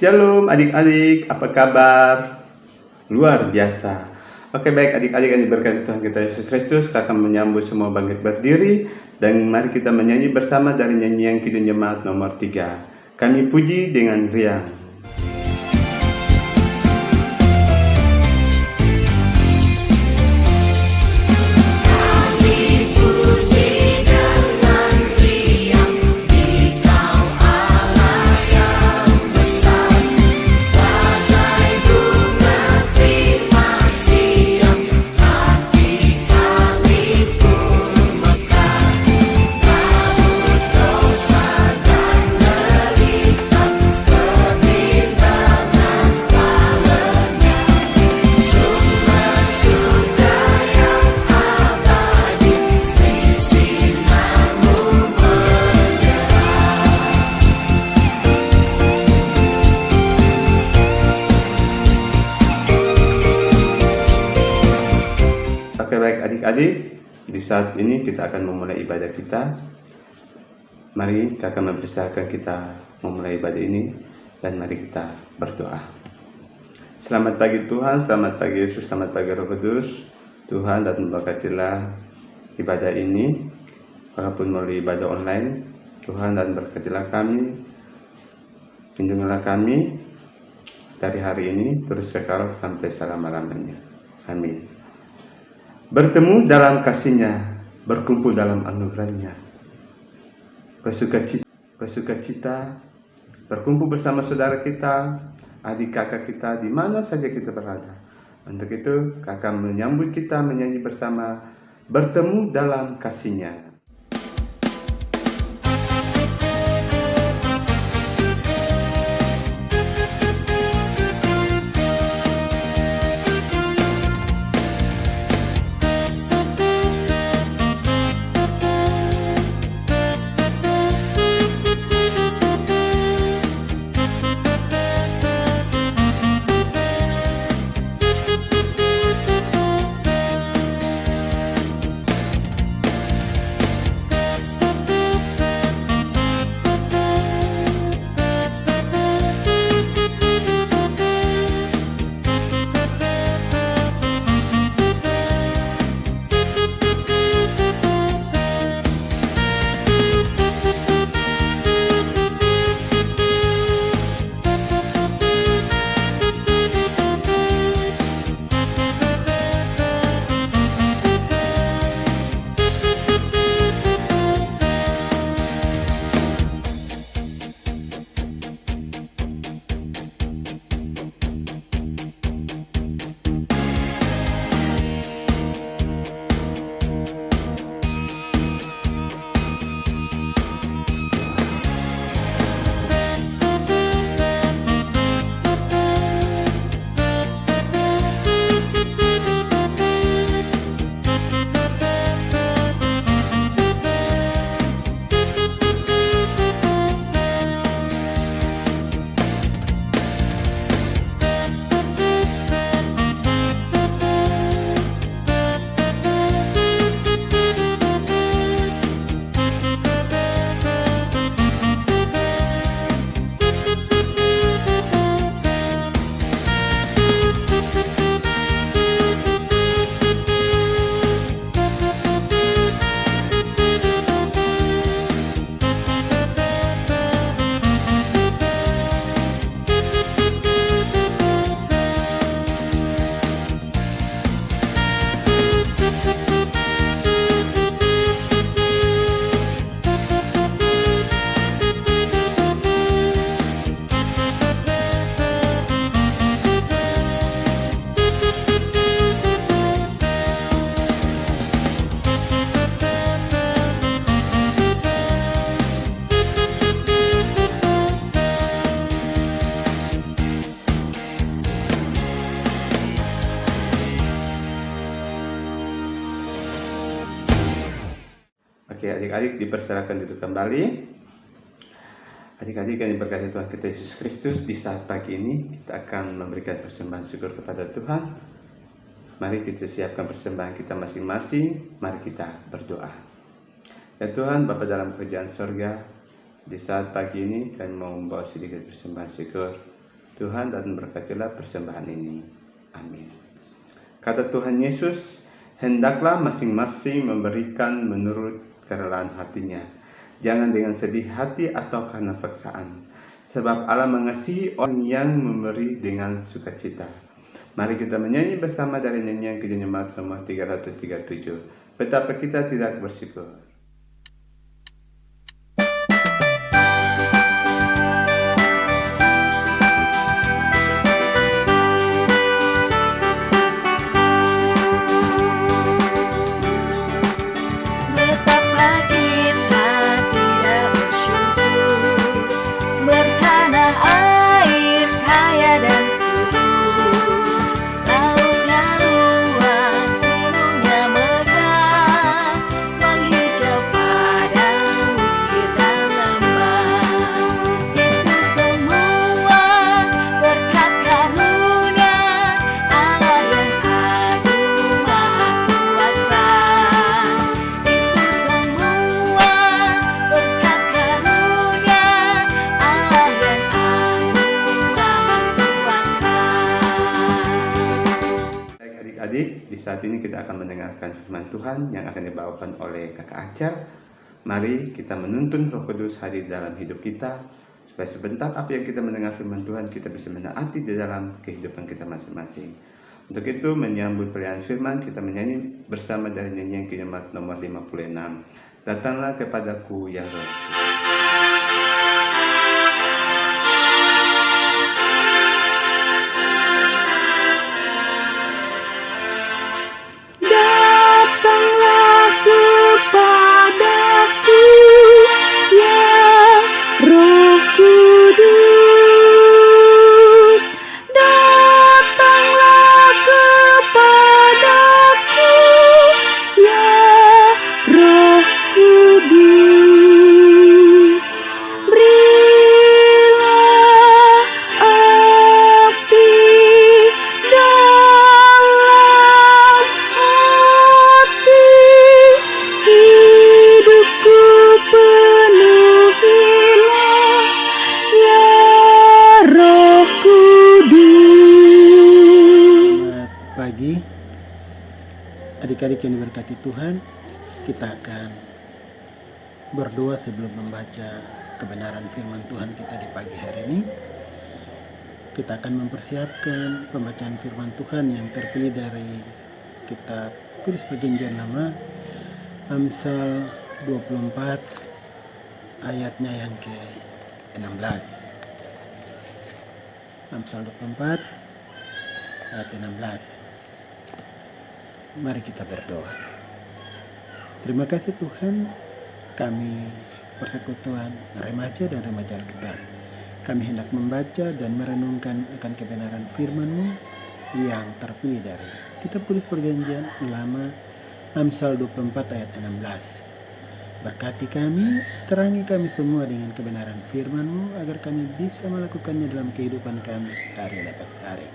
Shalom adik-adik, apa kabar? Luar biasa. Oke, baik adik-adik yang diberkati Tuhan kita Yesus Kristus, akan menyambut semua bangkit berdiri dan mari kita menyanyi bersama dari nyanyian Kidung Jemaat nomor 3. Kami puji dengan riang. Oke, baik adik-adik, di saat ini kita akan memulai ibadah kita. Mari kita akan mempersiapkan kita memulai ibadah ini dan mari kita berdoa. Selamat pagi Tuhan, selamat pagi Yesus, selamat pagi Roh Kudus. Tuhan dan memberkatilah ibadah ini, walaupun melalui ibadah online. Tuhan dan berkatilah kami, lindungilah kami dari hari ini terus kekal sampai selama-lamanya. Amin. Bertemu dalam kasih-Nya, berkumpul dalam anugerah-Nya, bersuka cita, berkumpul bersama saudara kita, adik kakak kita, di mana saja kita berada. Untuk itu, kakak menyambut kita menyanyi bersama, bertemu dalam kasih-Nya. Oke, adik-adik dipersilakan duduk kembali. Adik-adik yang diberkati Tuhan kita Yesus Kristus, di saat pagi ini kita akan memberikan persembahan syukur kepada Tuhan. Mari kita siapkan persembahan kita masing-masing. Mari kita berdoa. Ya Tuhan, Bapa dalam kerajaan sorga, di saat pagi ini kami mau membawa sedikit persembahan syukur Tuhan dan berkatilah persembahan ini. Amin. Kata Tuhan Yesus, hendaklah masing-masing memberikan menurut kerelaan hatinya, jangan dengan sedih hati atau karena paksaan, sebab Allah mengasihi orang yang memberi dengan sukacita. Mari kita menyanyi bersama dari nyanyian Jemaat nomor 337. Betapa kita tidak bersyukur. Adik-adik, di saat ini kita akan mendengarkan firman Tuhan yang akan dibawakan oleh Kakak Aca. Mari kita menuntun Roh Kudus hadir dalam hidup kita, supaya sebentar apa yang kita mendengar firman Tuhan, kita bisa menaati di dalam kehidupan kita masing-masing. Untuk itu, menyambut pelayanan firman, kita menyanyi bersama dari nyanyian Jemaat nomor 56. Datanglah kepadaku ya Roh. Adik-adik yang diberkati Tuhan, kita akan berdoa sebelum membaca kebenaran firman Tuhan kita di pagi hari ini. Kita akan mempersiapkan pembacaan firman Tuhan yang terpilih dari kitab Kudus Perjanjian Lama, Amsal 24 ayatnya yang ke-16. Amsal 24 ayat 16. Mari kita berdoa. Terima kasih Tuhan, kami persekutuan remaja dan remaja Alkitab. Kami hendak membaca dan merenungkan akan kebenaran firman-Mu yang terpilih dari kitab Kudus Perjanjian Lama, Amsal 24 ayat 16. Berkati kami, terangi kami semua dengan kebenaran firman-Mu agar kami bisa melakukannya dalam kehidupan kami hari lepas hari.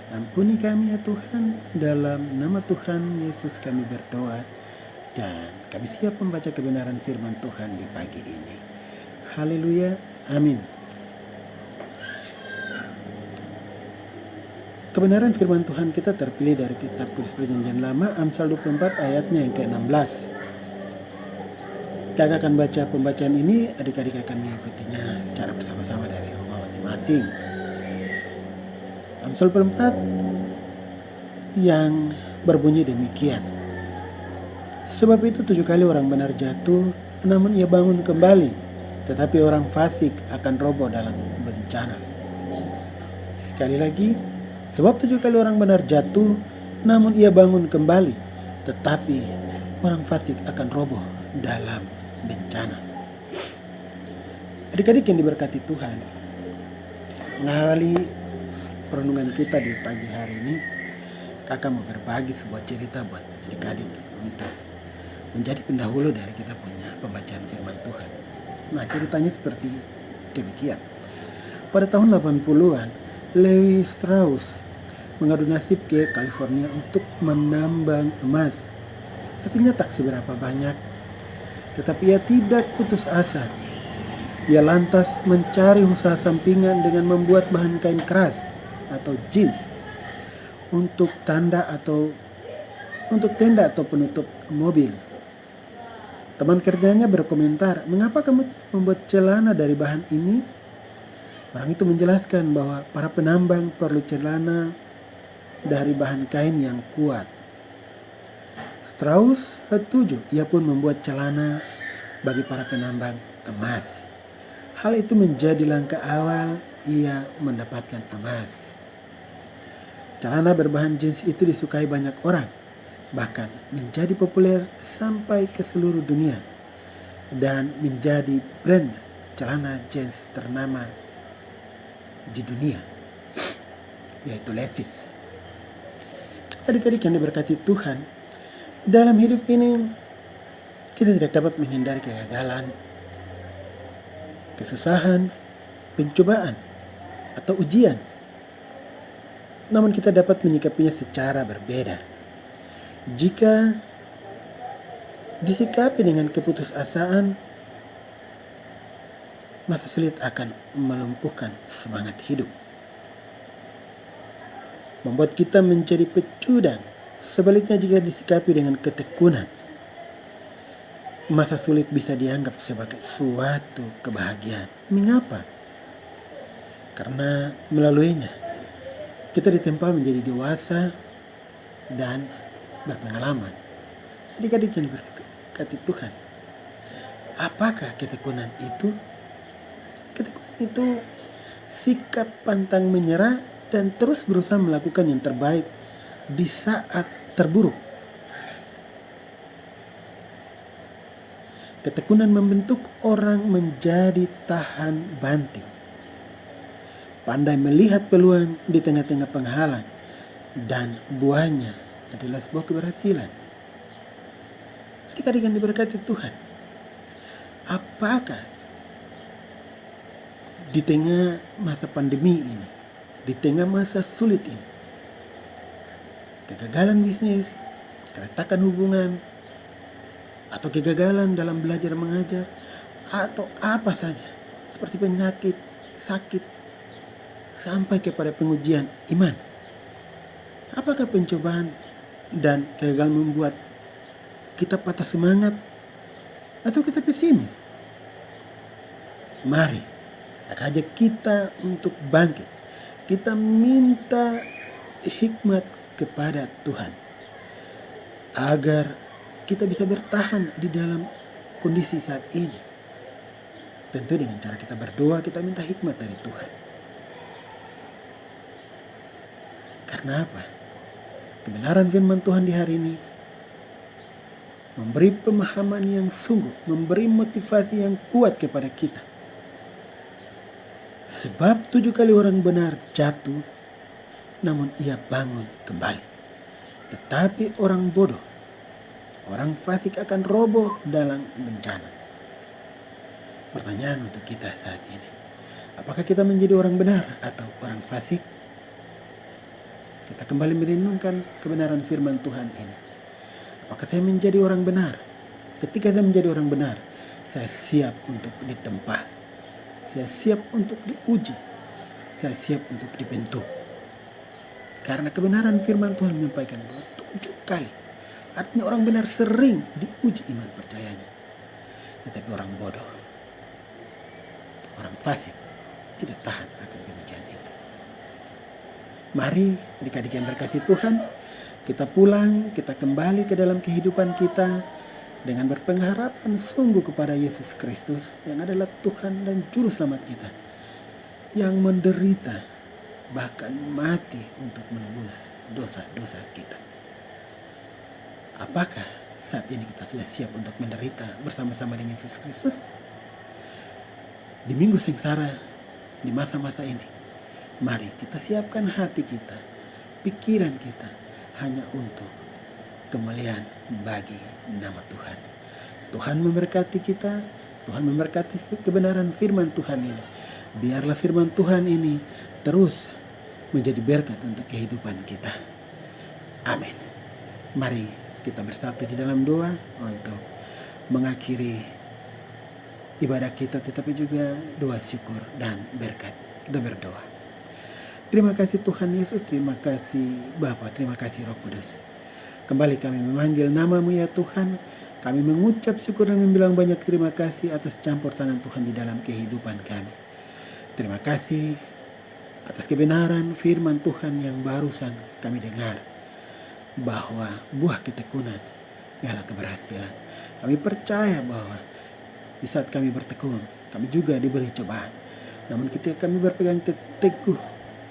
Ampuni kami ya Tuhan, dalam nama Tuhan Yesus kami berdoa, dan kami siap membaca kebenaran firman Tuhan di pagi ini. Haleluya, amin. Kebenaran firman Tuhan kita terpilih dari kitab Kudus Perjanjian Lama, Amsal 24 ayatnya yang ke-16. Kakak akan baca pembacaan ini, adik-adik akan mengikutinya secara bersama-sama dari rumah masing-masing. Amsal 24 yang berbunyi demikian. Sebab itu 7 kali orang benar jatuh, namun ia bangun kembali. Tetapi orang fasik akan roboh dalam bencana. Sekali lagi, sebab 7 kali orang benar jatuh, namun ia bangun kembali. Tetapi orang fasik akan roboh dalam bencana. Adik-adik yang diberkati Tuhan, mengawali perenungan kita di pagi hari ini, kakak mau berbagi sebuah cerita buat adik-adik untuk menjadi pendahulu dari kita punya pembacaan firman Tuhan. Nah, ceritanya seperti demikian. Pada tahun 80-an, Levi Strauss mengadu nasib ke California untuk menambang emas. Hasilnya tak seberapa banyak, tetapi ia tidak putus asa. Ia lantas mencari usaha sampingan dengan membuat bahan kain keras atau jeans untuk tenda atau penutup mobil. Teman kerjanya berkomentar, "Mengapa kamu membuat celana dari bahan ini?" Orang itu menjelaskan bahwa para penambang perlu celana dari bahan kain yang kuat. Strauss setuju, ia pun membuat celana bagi para penambang emas. Hal itu menjadi langkah awal ia mendapatkan emas. Celana berbahan jeans itu disukai banyak orang, bahkan menjadi populer sampai ke seluruh dunia dan menjadi brand celana jeans ternama di dunia, yaitu Levi's. Adik-adik yang diberkati Tuhan, dalam hidup ini kita tidak dapat menghindari kegagalan, kesusahan, pencobaan, atau ujian. Namun kita dapat menyikapinya secara berbeda. Jika disikapi dengan keputusasaan, masa sulit akan melumpuhkan semangat hidup, membuat kita menjadi pecundang. Sebaliknya, jika disikapi dengan ketekunan, masa sulit bisa dianggap sebagai suatu kebahagiaan. Mengapa? Karena melaluinya kita ditempa menjadi dewasa dan berpengalaman. Adik-adik yang diberkati Tuhan, apakah ketekunan itu? Ketekunan itu sikap pantang menyerah dan terus berusaha melakukan yang terbaik di saat terburuk. Ketekunan membentuk orang menjadi tahan banting, pandai melihat peluang di tengah-tengah penghalang, dan buahnya adalah sebuah keberhasilan. Adik-adik yang diberkati Tuhan, apakah di tengah masa pandemi ini, di tengah masa sulit ini, kegagalan bisnis, keretakan hubungan, atau kegagalan dalam belajar mengajar, atau apa saja seperti penyakit, sakit, sampai kepada pengujian iman, apakah pencobaan dan kegagalan membuat kita patah semangat atau kita pesimis? Mari ajak kita untuk bangkit. Kita minta hikmat kepada Tuhan agar kita bisa bertahan di dalam kondisi saat ini. Tentu dengan cara kita berdoa, kita minta hikmat dari Tuhan. Karena apa? Kebenaran firman Tuhan di hari ini memberi pemahaman yang sungguh, memberi motivasi yang kuat kepada kita. Sebab 7 kali orang benar jatuh, namun ia bangun kembali. Tetapi orang bodoh, orang fasik akan roboh dalam bencana. Pertanyaan untuk kita saat ini, apakah kita menjadi orang benar atau orang fasik? Kita kembali merenungkan kebenaran firman Tuhan ini. Apakah saya menjadi orang benar? Ketika saya menjadi orang benar, saya siap untuk ditempa. Saya siap untuk diuji. Saya siap untuk dibentuk. Karena kebenaran firman Tuhan menyampaikan bahwa 7 kali. Artinya orang benar sering diuji iman percayanya. Tetapi orang bodoh, orang fasik tidak tahan akan pengujian itu. Mari adik-adik yang berkati Tuhan, kita pulang, kita kembali ke dalam kehidupan kita dengan berpengharapan sungguh kepada Yesus Kristus yang adalah Tuhan dan Juru Selamat kita, yang menderita bahkan mati untuk menebus dosa-dosa kita. Apakah saat ini kita sudah siap untuk menderita bersama-sama dengan Yesus Kristus? Di minggu sengsara, di masa-masa ini, mari kita siapkan hati kita, pikiran kita hanya untuk kemuliaan bagi nama Tuhan. Tuhan memberkati kita, Tuhan memberkati kebenaran firman Tuhan ini. Biarlah firman Tuhan ini terus menjadi berkat untuk kehidupan kita. Amin. Mari kita bersatu di dalam doa untuk mengakhiri ibadah kita, tetapi juga doa syukur dan berkat. Kita berdoa. Terima kasih Tuhan Yesus, terima kasih Bapa, terima kasih Roh Kudus. Kembali kami memanggil nama-Mu ya Tuhan. Kami mengucap syukur dan membilang banyak terima kasih atas campur tangan Tuhan di dalam kehidupan kami. Terima kasih atas kebenaran firman Tuhan yang barusan kami dengar, bahwa buah ketekunan ialah keberhasilan. Kami percaya bahwa di saat kami bertekun, kami juga diberi cobaan. Namun ketika kami berpegang teguh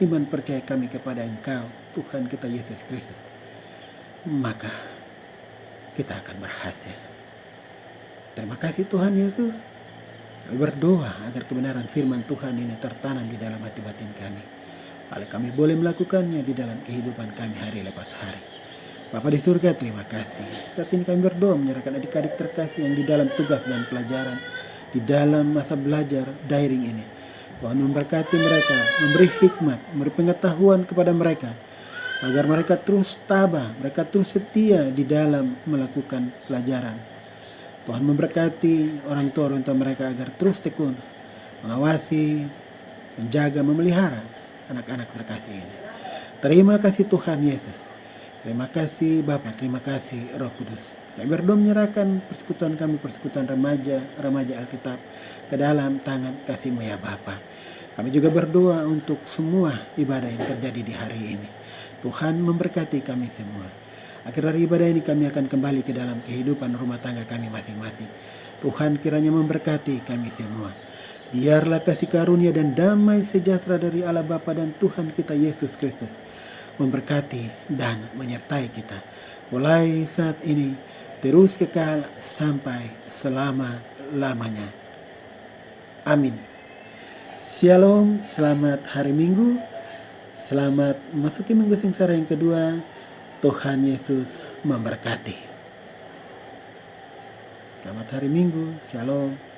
iman percaya kami kepada Engkau, Tuhan kita Yesus Kristus, maka kita akan berhasil. Terima kasih Tuhan Yesus. Kami berdoa agar kebenaran firman Tuhan ini tertanam di dalam hati batin kami, lalu kami boleh melakukannya di dalam kehidupan kami hari lepas hari. Bapa di surga, terima kasih. Saat ini kami berdoa menyerahkan adik-adik terkasih yang di dalam tugas dan pelajaran, di dalam masa belajar daring ini. Tuhan memberkati mereka, memberi hikmat, memberi pengetahuan kepada mereka, agar mereka terus tabah, mereka terus setia di dalam melakukan pelajaran. Tuhan memberkati orang tua mereka agar terus tekun mengawasi, menjaga, memelihara anak-anak terkasih ini. Terima kasih Tuhan Yesus. Terima kasih Bapa, terima kasih Roh Kudus. Kami berdoa menyerahkan persekutuan kami, persekutuan remaja Alkitab, ke dalam tangan kasih-Mu ya Bapa. Kami juga berdoa untuk semua ibadah yang terjadi di hari ini. Tuhan memberkati kami semua. Akhir dari ibadah ini kami akan kembali ke dalam kehidupan rumah tangga kami masing-masing. Tuhan kiranya memberkati kami semua. Biarlah kasih karunia dan damai sejahtera dari Allah Bapa dan Tuhan kita Yesus Kristus memberkati dan menyertai kita, mulai saat ini terus kekal sampai selama-lamanya. Amin. Shalom, selamat hari Minggu. Selamat memasuki minggu sengsara yang kedua. Tuhan Yesus memberkati. Selamat hari Minggu. Shalom.